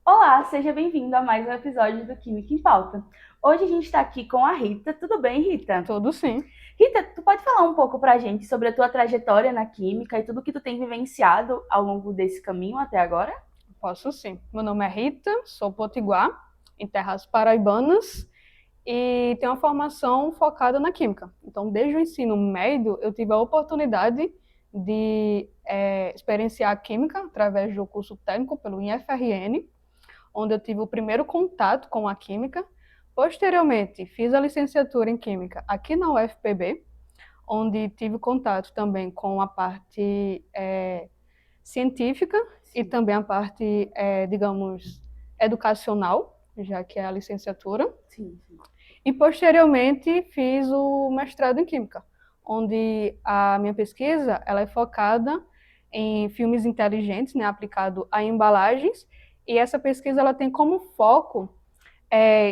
Olá, seja bem-vindo a mais um episódio do Química em Pauta. Hoje a gente está aqui com a Rita. Tudo bem, Rita? Tudo sim, Rita, tu pode falar um pouco para a gente sobre a tua trajetória na química e tudo que tu tem vivenciado ao longo desse caminho até agora? posso sim. Meu nome é Rita, sou potiguar, em terras paraibanas, e tenho uma formação focada na química. Então, desde o ensino médio, eu tive a oportunidade de experienciar a química através do curso técnico pelo IFRN, onde eu tive o primeiro contato com a química. Posteriormente, fiz a licenciatura em química aqui na UFPB, onde tive contato também com a parte científica e Sim, também a parte, digamos, educacional, já que é a licenciatura. sim, sim. E posteriormente fiz o mestrado em Química, onde a minha pesquisa ela é focada em filmes inteligentes, né, aplicado a embalagens, e essa pesquisa ela tem como foco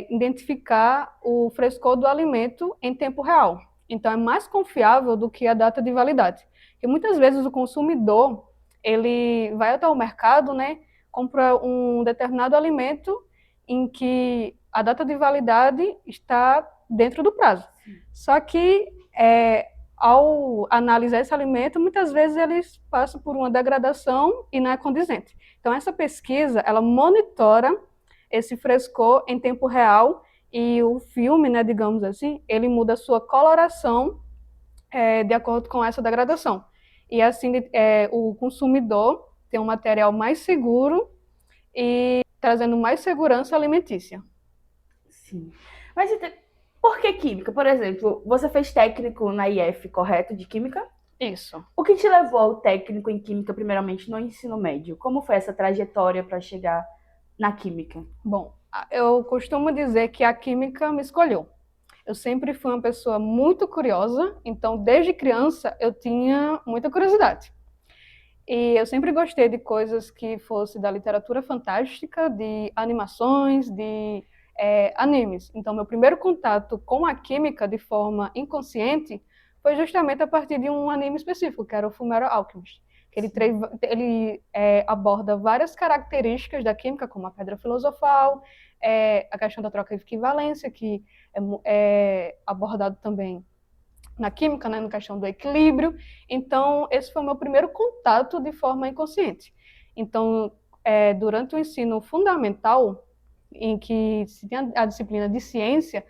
identificar o frescor do alimento em tempo real. Então, é mais confiável do que a data de validade. Porque muitas vezes o consumidor ele vai até o mercado, né, compra um determinado alimento em que a data de validade está dentro do prazo. Só que ao analisar esse alimento, muitas vezes eles passam por uma degradação e não é condizente. Então, essa pesquisa, ela monitora esse frescor em tempo real e o filme, né, digamos assim, ele muda a sua coloração de acordo com essa degradação. E assim o consumidor tem um material mais seguro e trazendo mais segurança alimentícia. Sim. Mas Rita, por que química? Por exemplo, você fez técnico na IF, correto, de química? Isso. O que te levou ao técnico em química, primeiramente, no ensino médio? Como foi essa trajetória para chegar na química? Bom, eu costumo dizer que a química me escolheu. Eu sempre fui uma pessoa muito curiosa, então desde criança eu tinha muita curiosidade. E eu sempre gostei de coisas que fosse da literatura fantástica, de animações, de animes. Então, meu primeiro contato com a química de forma inconsciente foi justamente a partir de um anime específico, que era o Fullmetal Alchemist. Que ele aborda várias características da química, como a pedra filosofal, a questão da troca de equivalência, que é abordado também na química, né, na questão do equilíbrio. Então, esse foi o meu primeiro contato de forma inconsciente. Então, durante o ensino fundamental, em que se tinha a disciplina de ciência,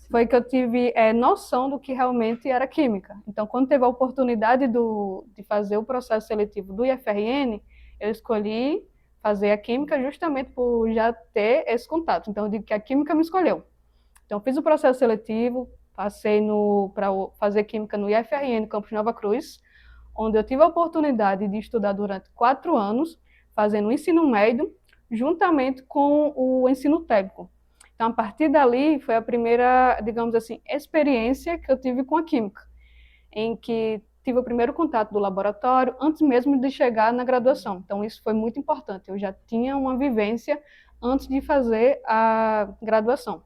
foi que eu tive noção do que realmente era química. Então, quando teve a oportunidade de fazer o processo seletivo do IFRN, eu escolhi fazer a química justamente por já ter esse contato. Então, eu digo que a química me escolheu. Então, fiz o processo seletivo, passei para fazer química no IFRN Campus Nova Cruz, onde eu tive a oportunidade de estudar durante 4 anos, fazendo o ensino médio, juntamente com o ensino técnico. Então, a partir dali, foi a primeira, digamos assim, experiência que eu tive com a química, em que tive o primeiro contato do laboratório antes mesmo de chegar na graduação. Então, isso foi muito importante. Eu já tinha uma vivência antes de fazer a graduação.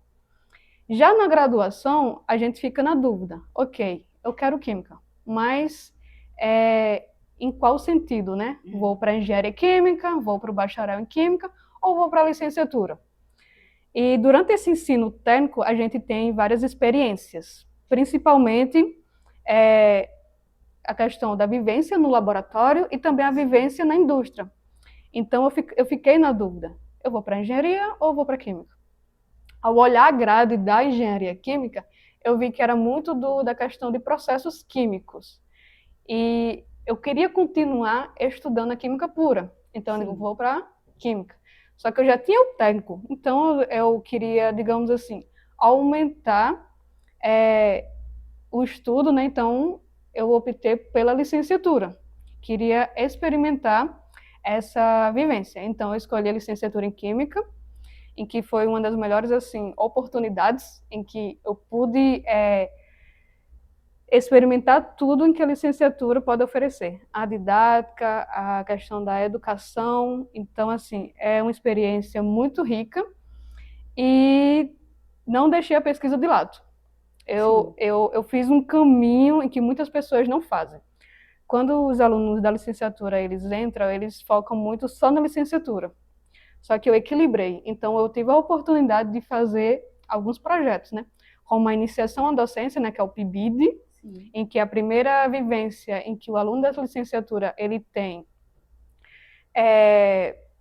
Já na graduação, a gente fica na dúvida. Ok, eu quero química, mas em qual sentido, né? Vou para engenharia química, vou para o bacharel em química ou vou para a licenciatura? E durante esse ensino técnico, a gente tem várias experiências, principalmente é, a questão da vivência no laboratório e também a vivência na indústria. Então, eu fiquei na dúvida: eu vou para engenharia ou vou para química? Ao olhar a grade da engenharia química, eu vi que era muito da questão de processos químicos. E eu queria continuar estudando a química pura. Então, eu digo, Sim. vou para química. Só que eu já tinha o técnico. Então, eu queria, digamos assim, aumentar o estudo, né? Então, eu optei pela licenciatura. Queria experimentar essa vivência. Então, eu escolhi a licenciatura em Química, em que foi uma das melhores assim oportunidades em que eu pude experimentar tudo em que a licenciatura pode oferecer, a didática, a questão da educação. Então, assim, é uma experiência muito rica e não deixei a pesquisa de lado. Eu, Sim. eu, eu fiz um caminho em que muitas pessoas não fazem. Quando os alunos da licenciatura eles entram, eles focam muito só na licenciatura. Só que eu equilibrei. Então, eu tive a oportunidade de fazer alguns projetos, né? Como a iniciação à docência, né, que é o PIBID, Sim. em que a primeira vivência em que o aluno da licenciatura ele tem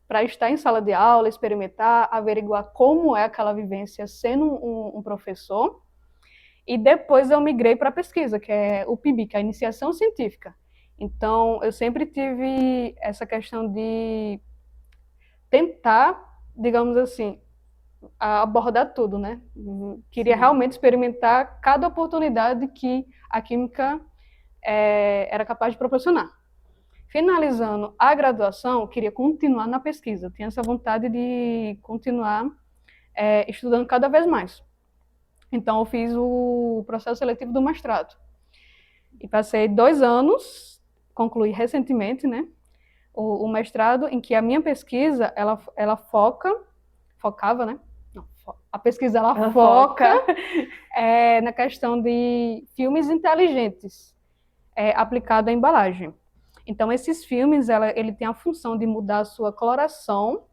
para estar em sala de aula, experimentar, averiguar como é aquela vivência sendo um professor. E depois eu migrei para a pesquisa, que é o PIB, que é a iniciação científica. Então, eu sempre tive essa questão de tentar, digamos assim, abordar tudo, né? Queria Sim. realmente experimentar cada oportunidade que a química era capaz de proporcionar. Finalizando a graduação, eu queria continuar na pesquisa. Eu tinha essa vontade de continuar estudando cada vez mais. Então, eu fiz o processo seletivo do mestrado. E passei 2 anos, concluí recentemente, né, o mestrado, em que a minha pesquisa, ela focava, né, não, a pesquisa ela foca na questão de filmes inteligentes aplicado à embalagem. Então, esses filmes, ele tem a função de mudar a sua coloração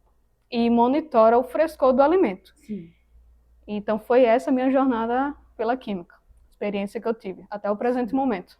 e monitora o frescor do alimento. Sim. Então, foi essa a minha jornada pela química, experiência que eu tive, até o presente momento.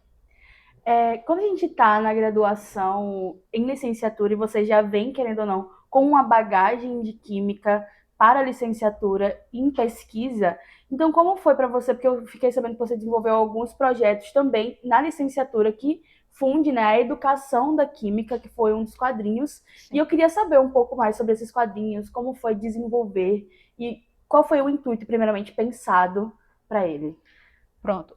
Quando a gente está na graduação, em licenciatura, e você já vem, querendo ou não, com uma bagagem de química para a licenciatura em pesquisa, então como foi para você? Porque eu fiquei sabendo que você desenvolveu alguns projetos também na licenciatura que funde, né, a educação da química, que foi um dos quadrinhos, Sim. e eu queria saber um pouco mais sobre esses quadrinhos, como foi desenvolver e qual foi o intuito, primeiramente, pensado para ele. Pronto.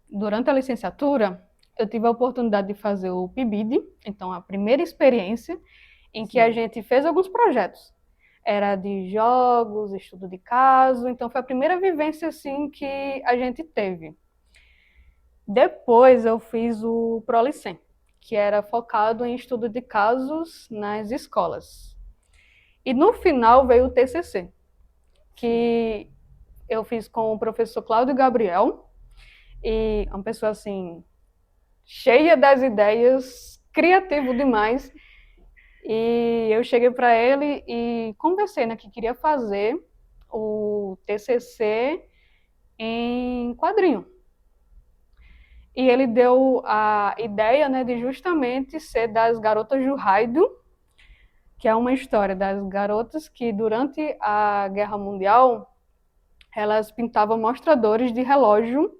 Durante a licenciatura, eu tive a oportunidade de fazer o PIBID, então a primeira experiência em que a gente fez alguns projetos. Era de jogos, estudo de caso, então foi a primeira vivência assim que a gente teve. Depois eu fiz o Prolicem, que era focado em estudo de casos nas escolas. E no final veio o TCC, que eu fiz com o professor Cláudio Gabriel, e uma pessoa assim cheia das ideias, criativo demais. E eu cheguei para ele e conversei, né, que queria fazer o TCC em quadrinho. E ele deu a ideia, né, de justamente ser das garotas do Raido, que é uma história das garotas que durante a Guerra Mundial elas pintavam mostradores de relógio.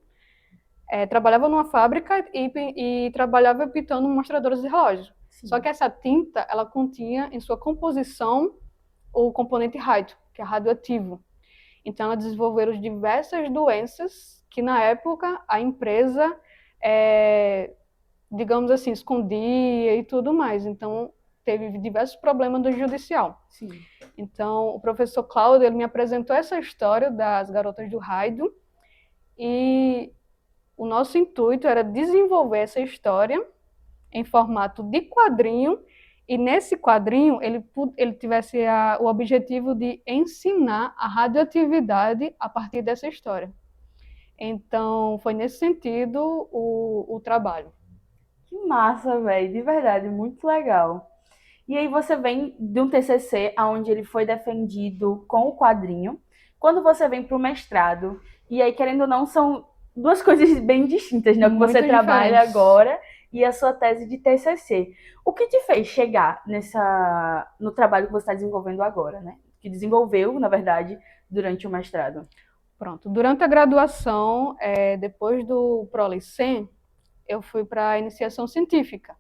Trabalhava numa fábrica e trabalhava pintando mostradores de relógio. Sim. Só que essa tinta, ela continha em sua composição o componente rádio, que é radioativo. Então, elas desenvolveram diversas doenças que, na época, a empresa, digamos assim, escondia e tudo mais. Então, teve diversos problemas do judicial. Sim. Então, o professor Cláudio, ele me apresentou essa história das garotas do Raido e o nosso intuito era desenvolver essa história em formato de quadrinho, e nesse quadrinho ele tivesse o objetivo de ensinar a radioatividade a partir dessa história. Então, foi nesse sentido o trabalho. Que massa, velho, de verdade, muito legal. E aí você vem de um TCC onde ele foi defendido com o quadrinho. Quando você vem para o mestrado, e aí querendo ou não, são duas coisas bem distintas, né? O que você Muito trabalha diferentes. agora e a sua tese de TCC. O que te fez chegar no trabalho que você está desenvolvendo agora, né? Que desenvolveu, na verdade, durante o mestrado. Pronto. Durante a graduação, depois do Prolicem, eu fui para a iniciação científica.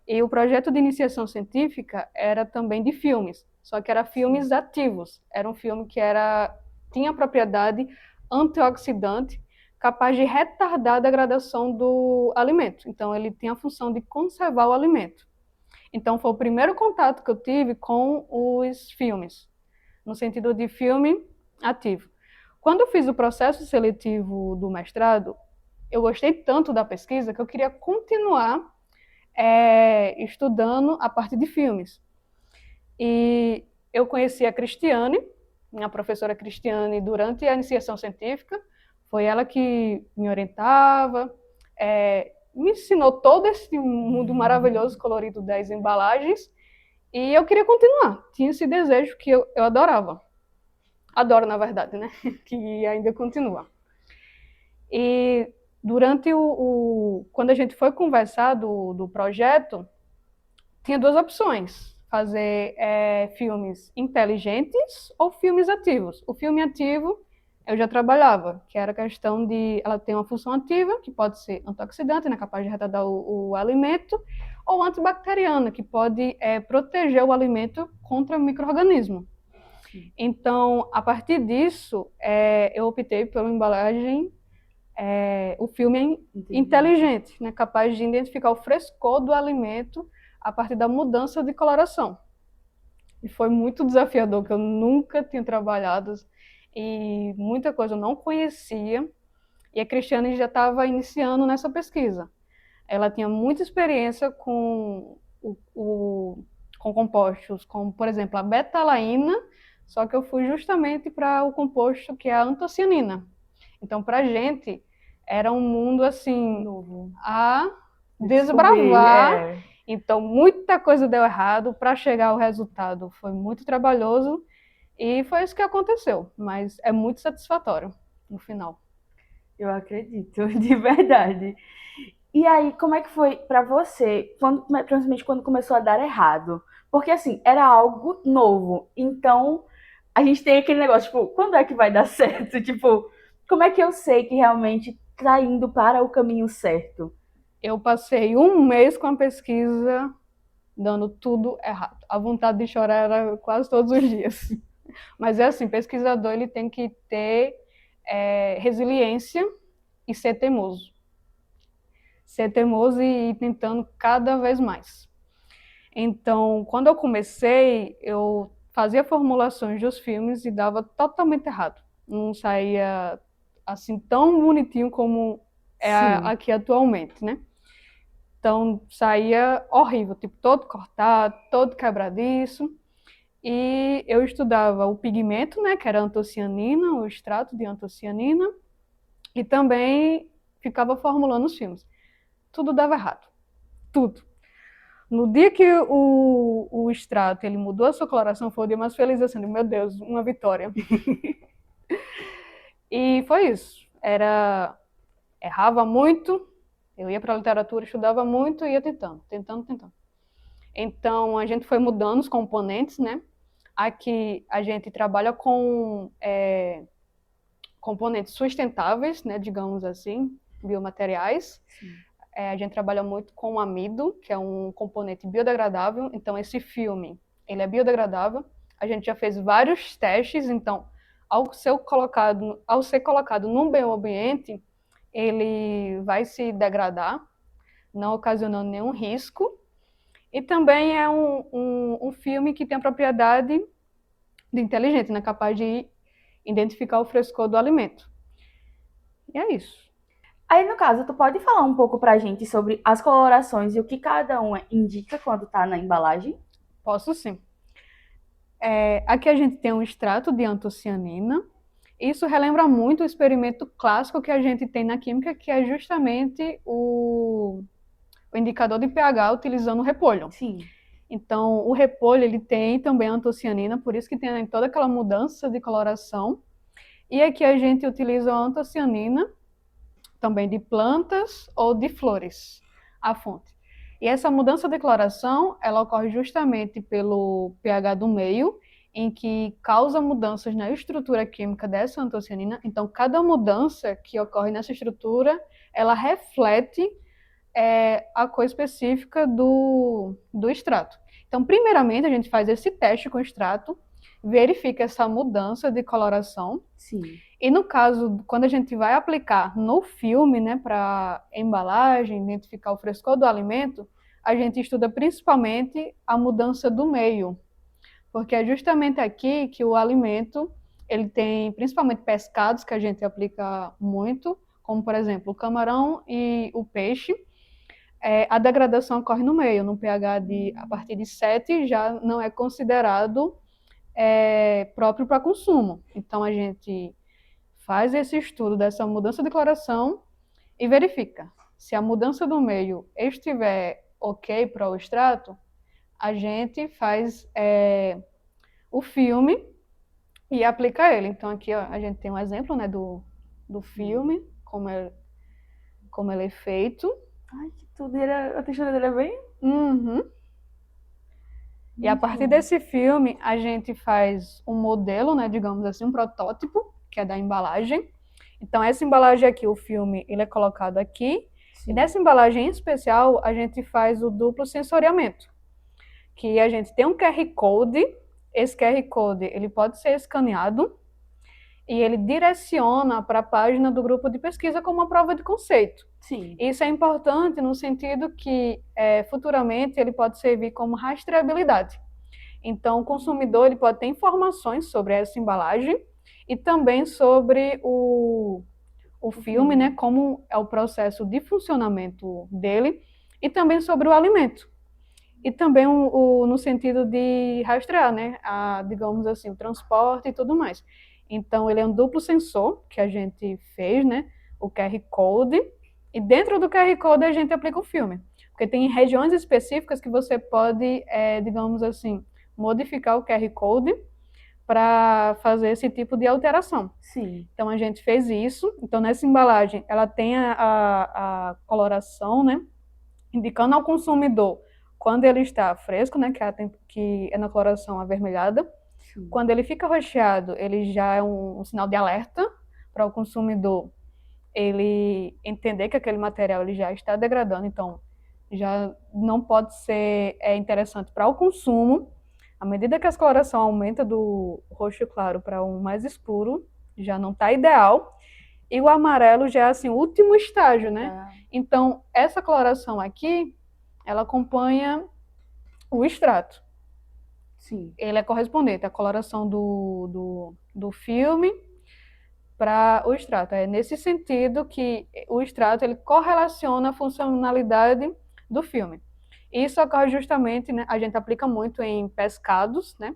E o projeto de iniciação científica era também de filmes, só que era filmes ativos. Era um filme que tinha propriedade antioxidante, capaz de retardar a degradação do alimento. Então, ele tinha a função de conservar o alimento. Então, foi o primeiro contato que eu tive com os filmes, no sentido de filme ativo. Quando eu fiz o processo seletivo do mestrado, eu gostei tanto da pesquisa que eu queria continuar estudando a parte de filmes. E eu conheci a Cristiane, a professora Cristiane, durante a iniciação científica. Foi ela que me orientava, me ensinou todo esse mundo maravilhoso, colorido das embalagens. E eu queria continuar. Tinha esse desejo que eu adorava. Adoro, na verdade, né? Que ainda continua. E durante quando a gente foi conversar do projeto, tinha duas opções: fazer filmes inteligentes ou filmes ativos. O filme ativo eu já trabalhava, que era a questão de ela tem uma função ativa, que pode ser antioxidante, né, capaz de retardar o alimento, ou antibacteriana, que pode proteger o alimento contra micro-organismo. Então, a partir disso, eu optei pela embalagem, o filme inteligente, né, capaz de identificar o frescor do alimento a partir da mudança de coloração. E foi muito desafiador, que eu nunca tinha trabalhado e muita coisa eu não conhecia. E a Cristiane já estava iniciando nessa pesquisa. Ela tinha muita experiência com compostos, como, por exemplo, a betalaína, só que eu fui justamente para o composto que é a antocianina. Então, para a gente, era um mundo assim, Novo. a Descobrir, desbravar. Então, muita coisa deu errado para chegar ao resultado. Foi muito trabalhoso e foi isso que aconteceu, mas é muito satisfatório no final. Eu acredito, de verdade. E aí, como é que foi pra você, principalmente quando começou a dar errado? Porque assim, era algo novo. Então, a gente tem aquele negócio, tipo, quando é que vai dar certo? Tipo, como é que eu sei que realmente tá indo para o caminho certo? Eu passei um mês com a pesquisa dando tudo errado. A vontade de chorar era quase todos os dias. Mas é assim, pesquisador ele tem que ter resiliência e ser teimoso. Ser teimoso e ir tentando cada vez mais. Então, quando eu comecei, eu fazia formulações dos filmes e dava totalmente errado. Não saía assim tão bonitinho como é Sim. aqui atualmente, né? Então, saía horrível, tipo, todo cortado, todo quebradiço. E eu estudava o pigmento, né, que era a antocianina, o extrato de antocianina, e também ficava formulando os filmes. Tudo dava errado, tudo. No dia que o extrato ele mudou a sua coloração, foi o dia mais feliz, assim, meu Deus, uma vitória. E foi isso. Errava muito, eu ia para a literatura, estudava muito e ia tentando, tentando, tentando. Então, a gente foi mudando os componentes, né? Aqui a gente trabalha com componentes sustentáveis, né, digamos assim, biomateriais. A gente trabalha muito com amido, que é um componente biodegradável. Então, esse filme, ele é biodegradável. A gente já fez vários testes, então, ao ser colocado num meio ambiente, ele vai se degradar, não ocasionando nenhum risco. E também é um filme que tem a propriedade de inteligente, né, capaz de identificar o frescor do alimento. E é isso. Aí, no caso, tu pode falar um pouco pra gente sobre as colorações e o que cada uma indica quando tá na embalagem? Posso sim. Aqui a gente tem um extrato de antocianina. Isso relembra muito o experimento clássico que a gente tem na química, que é justamente o indicador de pH utilizando o repolho. Sim. Então, o repolho ele tem também antocianina, por isso que tem toda aquela mudança de coloração. E aqui a gente utiliza a antocianina, também de plantas ou de flores, a fonte. E essa mudança de coloração, ela ocorre justamente pelo pH do meio, em que causa mudanças na estrutura química dessa antocianina. Então, cada mudança que ocorre nessa estrutura, ela reflete a cor específica do extrato. Então, primeiramente, a gente faz esse teste com o extrato, verifica essa mudança de coloração. Sim. E no caso, quando a gente vai aplicar no filme, né, para embalagem, identificar o frescor do alimento, a gente estuda principalmente a mudança do meio, porque é justamente aqui que o alimento, ele tem principalmente pescados que a gente aplica muito, como por exemplo o camarão e o peixe. A degradação ocorre no meio, no pH a partir de 7 já não é considerado próprio para consumo. Então a gente faz esse estudo dessa mudança de coloração e verifica. Se a mudança do meio estiver ok para o extrato, a gente faz o filme e aplica ele. Então aqui ó, a gente tem um exemplo, né, do filme, como ele é feito. Ai, que tudo. A textura dele é bem... Uhum. E a Muito partir bom. desse filme, a gente faz um modelo, né, digamos assim, um protótipo, que é da embalagem. Então, essa embalagem aqui, o filme, ele é colocado aqui. E Sim. nessa embalagem em especial, a gente faz o duplo sensoriamento, que a gente tem um QR Code. Esse QR Code, ele pode ser escaneado e ele direciona para a página do grupo de pesquisa como uma prova de conceito. Sim. Isso é importante no sentido que futuramente ele pode servir como rastreabilidade. Então, o consumidor ele pode ter informações sobre essa embalagem e também sobre o filme, né, como é o processo de funcionamento dele, e também sobre o alimento. E também no sentido de rastrear, né, digamos assim, o transporte e tudo mais. Então, ele é um duplo sensor que a gente fez, né, o QR Code, e dentro do QR Code a gente aplica o filme. Porque tem regiões específicas que você pode, digamos assim, modificar o QR Code para fazer esse tipo de alteração. Sim. Então a gente fez isso. Então nessa embalagem ela tem a coloração, né, indicando ao consumidor quando ele está fresco, né, que é na coloração avermelhada. Sim. Quando ele fica roxeado, ele já é um sinal de alerta para o consumidor ele entender que aquele material ele já está degradando, então já não pode ser interessante para o consumo. À medida que a coloração aumenta do roxo claro para um mais escuro, já não está ideal. E o amarelo já é assim, o último estágio, né? Então, essa coloração aqui, ela acompanha o extrato. Sim. Ele é correspondente à coloração do filme para o extrato. É nesse sentido que o extrato ele correlaciona a funcionalidade do filme. Isso ocorre justamente, né, a gente aplica muito em pescados, né,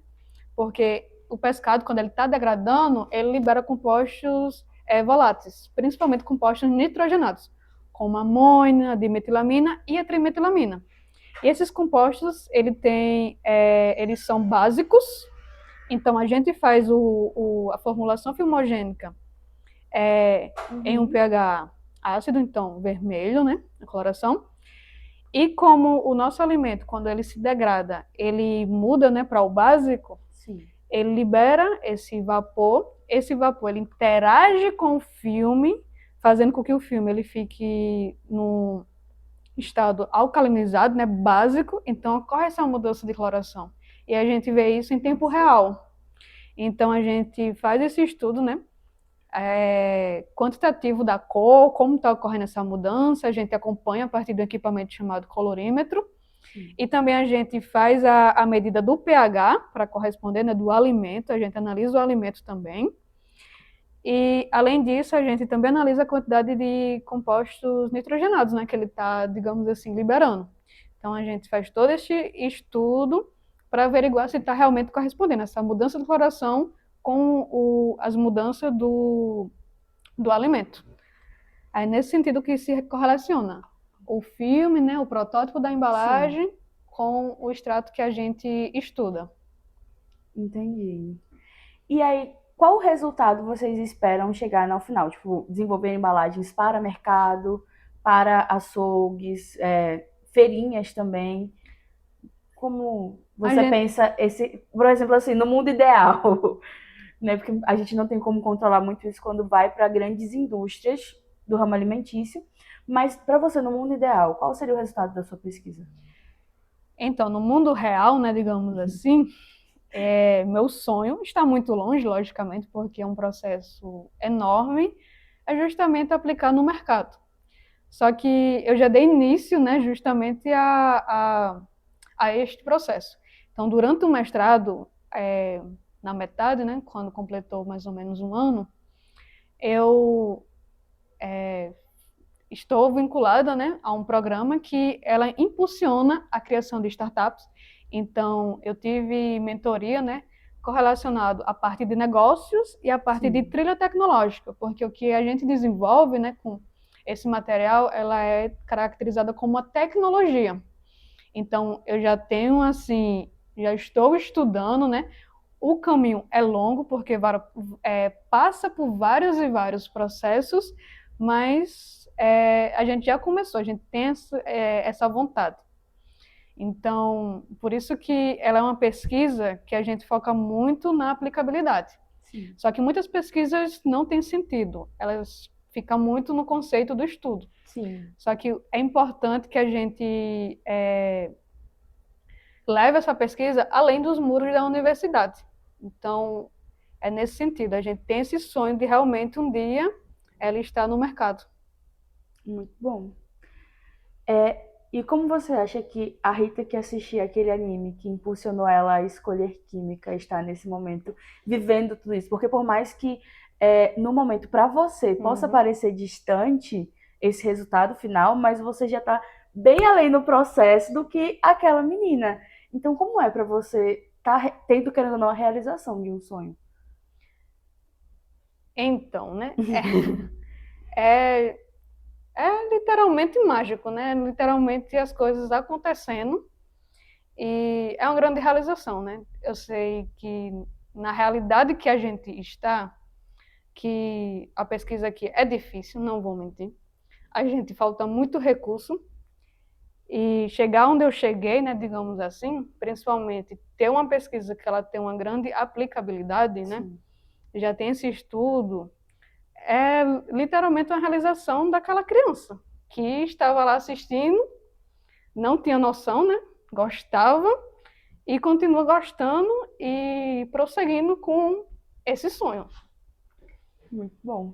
porque o pescado, quando ele está degradando, ele libera compostos voláteis, principalmente compostos nitrogenados, como amônia, dimetilamina e a trimetilamina. E esses compostos, eles são básicos, então a gente faz a formulação filmogênica em um pH ácido, então vermelho, né, a coloração. E como o nosso alimento, quando ele se degrada, ele muda, né, para o básico, Sim. ele libera esse vapor ele interage com o filme, fazendo com que o filme ele fique num estado alcalinizado, né, básico, então ocorre essa mudança de coloração. E a gente vê isso em tempo real. Então a gente faz esse estudo, né, quantitativo da cor, como está ocorrendo essa mudança, a gente acompanha a partir do equipamento chamado colorímetro. Sim. E também a gente faz a medida do pH para corresponder, né, do alimento, a gente analisa o alimento também. E, além disso, a gente também analisa a quantidade de compostos nitrogenados, né, que ele está, digamos assim, liberando. Então, a gente faz todo este estudo para averiguar se está realmente correspondendo essa mudança de coloração com as mudanças do alimento. Aí, nesse sentido que se correlaciona o filme, né, o protótipo da embalagem, sim, com o extrato que a gente estuda. Entendi. E aí, qual resultado vocês esperam chegar no final? Tipo, desenvolver embalagens para mercado, para açougues, feirinhas também? Como você pensa por exemplo, assim, no mundo ideal, né? Porque a gente não tem como controlar muito isso quando vai para grandes indústrias do ramo alimentício. Mas para você, no mundo ideal, qual seria o resultado da sua pesquisa? Então, no mundo real, né, digamos assim, meu sonho está muito longe, logicamente, porque é um processo enorme, é justamente aplicar no mercado. Só que eu já dei início, né, justamente a este processo. Então, durante o mestrado, na metade, né, quando completou mais ou menos um ano, eu estou vinculada, né, a um programa que ela impulsiona a criação de startups. Então, eu tive mentoria, né, correlacionado à parte de negócios e à parte de trilha tecnológica, porque o que a gente desenvolve, né, com esse material, ela é caracterizada como uma tecnologia. Então, eu já tenho, assim, já estou estudando, né? O caminho é longo, porque passa por vários e vários processos, mas a gente já começou, a gente tem essa vontade. Então, por isso que ela é uma pesquisa que a gente foca muito na aplicabilidade. Sim. Só que muitas pesquisas não têm sentido, elas ficam muito no conceito do estudo. Sim. Só que é importante que a gente leve essa pesquisa além dos muros da universidade. Então, é nesse sentido, a gente tem esse sonho de realmente um dia ela estar no mercado. Muito bom. E como você acha que a Rita que assistia aquele anime que impulsionou ela a escolher química está nesse momento vivendo tudo isso? Porque por mais que no momento para você possa parecer distante esse resultado final, mas você já está bem além no processo do que aquela menina. Então como é para você estar tendo, querendo ou não, a realização de um sonho? Então, né? É, é literalmente mágico, né? Literalmente as coisas acontecendo e é uma grande realização, né? Eu sei que na realidade que a gente está, que a pesquisa aqui é difícil, não vou mentir. A gente falta muito recurso e chegar onde eu cheguei, né, digamos assim, principalmente ter uma pesquisa que ela tem uma grande aplicabilidade, né? Sim. Já tem esse estudo, é literalmente uma realização daquela criança que estava lá assistindo, não tinha noção, né? Gostava e continua gostando e prosseguindo com esse sonho. Muito bom.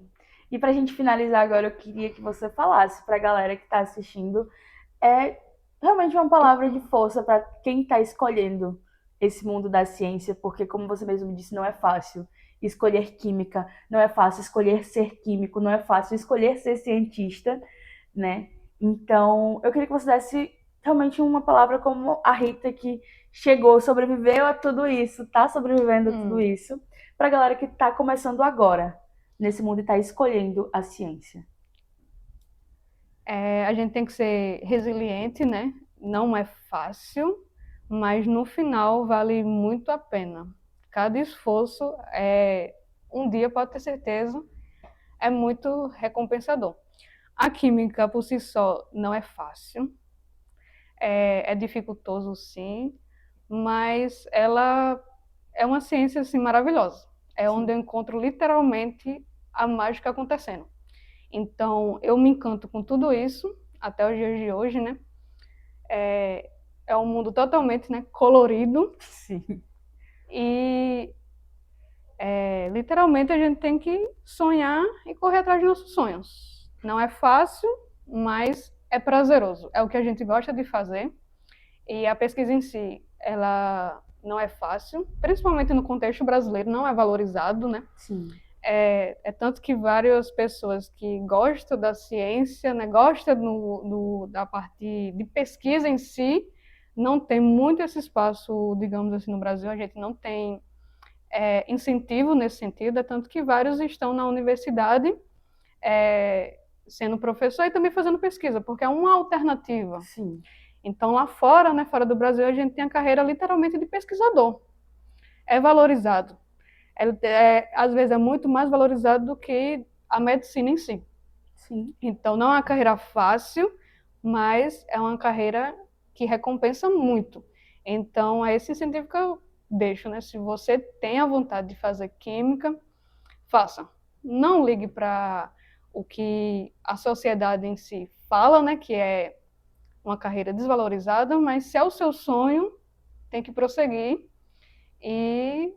E para a gente finalizar agora, eu queria que você falasse para a galera que está assistindo realmente uma palavra de força para quem está escolhendo esse mundo da ciência, porque, como você mesmo disse, não é fácil escolher química, não é fácil escolher ser químico, não é fácil escolher ser cientista, né? Então, eu queria que você desse realmente uma palavra como a Rita, que chegou, sobreviveu a tudo isso, está sobrevivendo a tudo isso, para a galera que está começando agora nesse mundo e está escolhendo a ciência. A gente tem que ser resiliente, né? Não é fácil, mas no final vale muito a pena. Cada esforço um dia pode ter certeza, é muito recompensador. A química por si só não é fácil, é dificultoso sim, mas ela é uma ciência assim maravilhosa. É onde eu encontro literalmente a mágica acontecendo. Então, eu me encanto com tudo isso, até os dias de hoje, né? É um mundo totalmente, né, colorido. Sim. E literalmente a gente tem que sonhar e correr atrás dos nossos sonhos. Não é fácil, mas é prazeroso. É o que a gente gosta de fazer. E a pesquisa em si, ela não é fácil, principalmente no contexto brasileiro, não é valorizado, né? Sim. É tanto que várias pessoas que gostam da ciência, né, gostam da parte de pesquisa em si, não tem muito esse espaço, digamos assim, no Brasil. A gente não tem incentivo nesse sentido, é tanto que vários estão na universidade sendo professor e também fazendo pesquisa, porque é uma alternativa. Sim. Então, lá fora, né, fora do Brasil, a gente tem a carreira literalmente de pesquisador. É valorizado. Às vezes é muito mais valorizado do que a medicina em si. Sim. Então, não é uma carreira fácil, mas é uma carreira que recompensa muito. Então, é esse incentivo que eu deixo, né? Se você tem a vontade de fazer química, faça. Não ligue para o que a sociedade em si fala, né? Que é uma carreira desvalorizada, mas se é o seu sonho, tem que prosseguir. E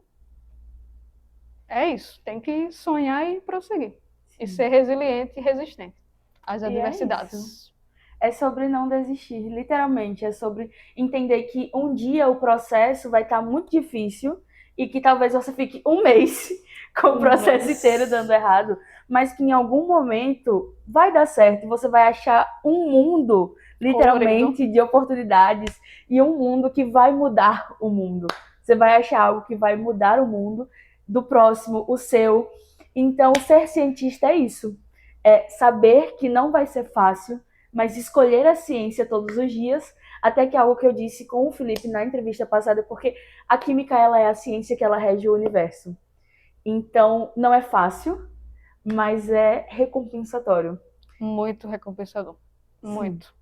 é isso, tem que sonhar e prosseguir. E ser resiliente e resistente às adversidades. É sobre não desistir, literalmente. É sobre entender que um dia o processo vai estar muito difícil e que talvez você fique um mês com o processo inteiro dando errado, mas que em algum momento vai dar certo. Você vai achar um mundo, literalmente, de oportunidades e um mundo que vai mudar o mundo. Você vai achar algo que vai mudar o mundo do próximo, o seu. Então, ser cientista é isso. É saber que não vai ser fácil, mas escolher a ciência todos os dias, Até que é algo que eu disse com o Felipe na entrevista passada, porque a química ela é a ciência que ela rege o universo. Então, não é fácil, mas é recompensatório. Muito recompensador. Sim. Muito.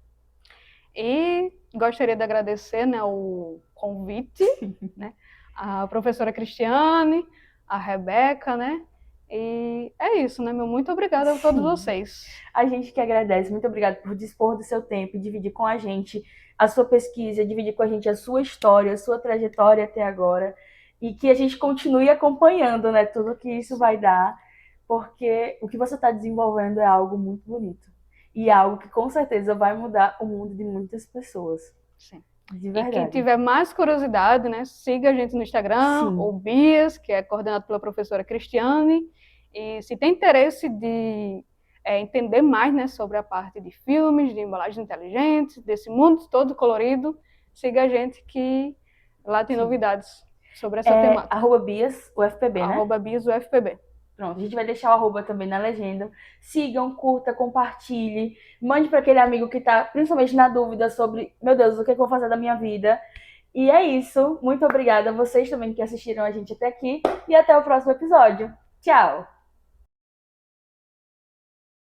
E gostaria de agradecer, né, o convite, né, a professora Cristiane, a Rebeca, né? E é isso, né, meu? Muito obrigada a todos Sim. vocês. A gente que agradece. Muito obrigada por dispor do seu tempo e dividir com a gente a sua pesquisa, dividir com a gente a sua história, a sua trajetória até agora. E que a gente continue acompanhando, né, tudo que isso vai dar, porque o que você está desenvolvendo é algo muito bonito. E é algo que com certeza vai mudar o mundo de muitas pessoas. Sim. De E quem verdade. tiver mais curiosidade, né, siga a gente no Instagram, Sim. o Bias, que é coordenado pela professora Cristiane. E se tem interesse de entender mais, né, sobre a parte de filmes, de embalagem inteligente, desse mundo todo colorido, siga a gente que lá tem Sim. novidades sobre essa temática. @Bias, UFPB, né? @Bias UFPB. Pronto, a gente vai deixar o arroba também na legenda. Sigam, curta, compartilhe. Mande para aquele amigo que está principalmente na dúvida sobre, meu Deus, o que eu vou fazer da minha vida. E é isso. Muito obrigada a vocês também que assistiram a gente até aqui. E até o próximo episódio. Tchau!